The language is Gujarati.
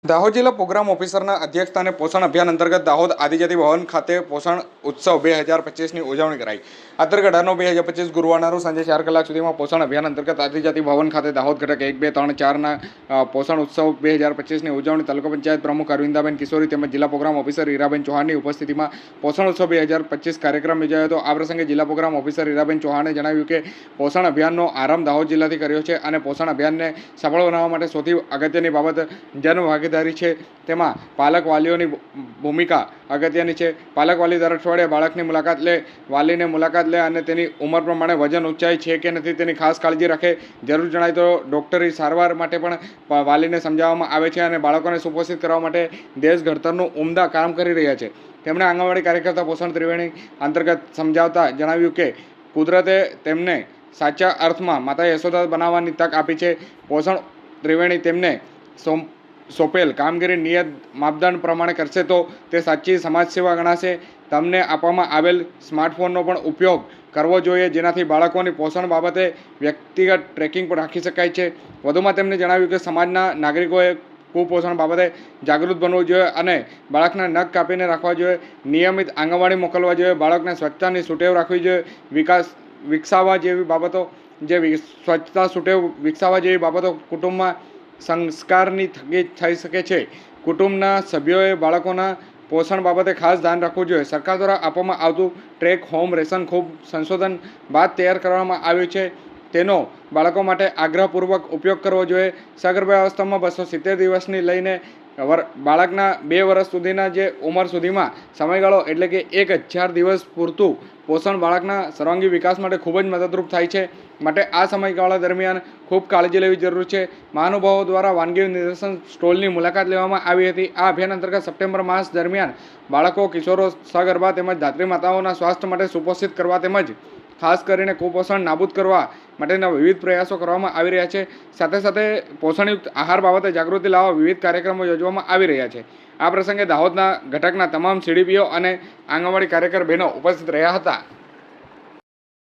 દાહોદ જિલ્લા પ્રોગ્રામ ઓફિસરના અધ્યક્ષસ્થાને પોષણ અભિયાન અંતર્ગત દાહોદ આદિજાતિ ભવન ખાતે પોષણ ઉત્સવ 2025ની ઉજવણી કરાઈ। આ તારીખ 18/2025 ગુરુવારના રોજ સાંજે 4 કલાક સુધીમાં પોષણ અભિયાન અંતર્ગત આદિજાતિ ભવન ખાતે દાહોદ ઘટક 1, 2, 3, 4ના પોષણ ઉત્સવ 2025ની ઉજવણી તાલુકા પંચાયત પ્રમુખ અરવિંદાબેન કિશોરી તેમજ જિલ્લા પ્રોગ્રામ ઓફિસર ઈરાબેન ચૌહાણની ઉપસ્થિતિમાં પોષણ ઉત્સવ 2025 કાર્યક્રમ યોજાયો હતો। આ પ્રસંગે જિલ્લા પ્રોગ્રામ ઓફિસર ઈરાબેન ચૌહાણે જણાવ્યું કે પોષણ અભિયાનનો આરંભ દાહોદ જિલ્લાથી કર્યો છે અને પોષણ અભિયાનને સફળ બનાવવા માટે સૌથી અગત્યની બાબત જનભાગીદારી છે। તેમાં પાલક વાલીઓની ભૂમિકા અગત્યની છે। પાલક વાલી દર અઠવાડિયે બાળકની મુલાકાત લે, વાલીને મુલાકાત લે અને તેની ઉંમર પ્રમાણે વજન ઊંચાઈ છે કે નથી તેની ખાસ કાળજી રાખે। જરૂર જણાય તો ડૉક્ટરી સારવાર માટે પણ વાલીને સમજાવવામાં આવે છે અને બાળકોને સુપોષિત કરવા માટે દેશ ઘડતરનું ઉમદા કામ કરી રહ્યા છે। તેમણે આંગણવાડી કાર્યકર્તા પોષણ ત્રિવેણી અંતર્ગત સમજાવતા જણાવ્યું કે કુદરતે તેમને સાચા અર્થમાં માતા યશોદા બનાવવાની તક આપી છે। પોષણ ત્રિવેણી તેમને સોંપેલ કામગીરી નિયત માપદંડ પ્રમાણે કરશે તો તે સાચી સમાજ સેવા ગણાશે। તમને આપવામાં આવેલ સ્માર્ટફોનનો પણ ઉપયોગ કરવો જોઈએ જેનાથી બાળકોની પોષણ બાબતે વ્યક્તિગત ટ્રેકિંગ પણ રાખી શકાય છે। વધુમાં તેમણે જણાવ્યું કે સમાજના નાગરિકોએ કુપોષણ બાબતે જાગૃત બનવું જોઈએ અને બાળકના નખ કાપીને રાખવા જોઈએ, નિયમિત આંગણવાડી મોકલવા જોઈએ, બાળકને સ્વચ્છતાની સુટેવ રાખવી જોઈએ, વિકસાવવા જેવી બાબતો સ્વચ્છતા સુટેવ વિકસાવવા જેવી બાબતો કુટુંબમાં સંસ્કારની થકી થઈ શકે છે। કુટુંબના સભ્યોએ બાળકોના પોષણ બાબતે ખાસ ધ્યાન રાખવું જોઈએ। સરકાર દ્વારા આપવામાં આવતું ટ્રેક હોમ રેશન ખૂબ સંશોધન બાદ તૈયાર કરવામાં આવ્યું છે, તેનો બાળકો માટે આગ્રહપૂર્વક ઉપયોગ કરવો જોઈએ। સગર્ભા અવસ્થામાં 270 દિવસની લઈને બાળકના 2 વર્ષ સુધીના જે ઉંમર સુધીમાં સમયગાળો એટલે કે 1000 દિવસ પૂરતું પોષણ બાળકના સર્વાંગી વિકાસ માટે ખૂબ જ મદદરૂપ થાય છે। માટે આ સમયગાળા દરમિયાન ખૂબ કાળજી લેવી જરૂરી છે। મહાનુભાવો દ્વારા વાનગી નિદર્શન સ્ટોલની મુલાકાત લેવામાં આવી હતી। આ અભિયાન અંતર્ગત સપ્ટેમ્બર માસ દરમિયાન બાળકો, કિશોરો, સગર્ભા તેમજ ધાત્રી માતાઓના સ્વાસ્થ્ય માટે સુપોષિત કરવા તેમજ ખાસ કરીને કુપોષણ નાબૂદ કરવા માટેના વિવિધ પ્રયાસો કરવામાં આવી રહ્યા છે। સાથે સાથે પોષણયુક્ત આહાર બાબતે જાગૃતિ લાવવા વિવિધ કાર્યક્રમો યોજવામાં આવી રહ્યા છે। આ પ્રસંગે દાહોદના ઘટકના તમામ સીડીપીઓ અને આંગણવાડી કાર્યકર બહેનો ઉપસ્થિત રહ્યા હતા।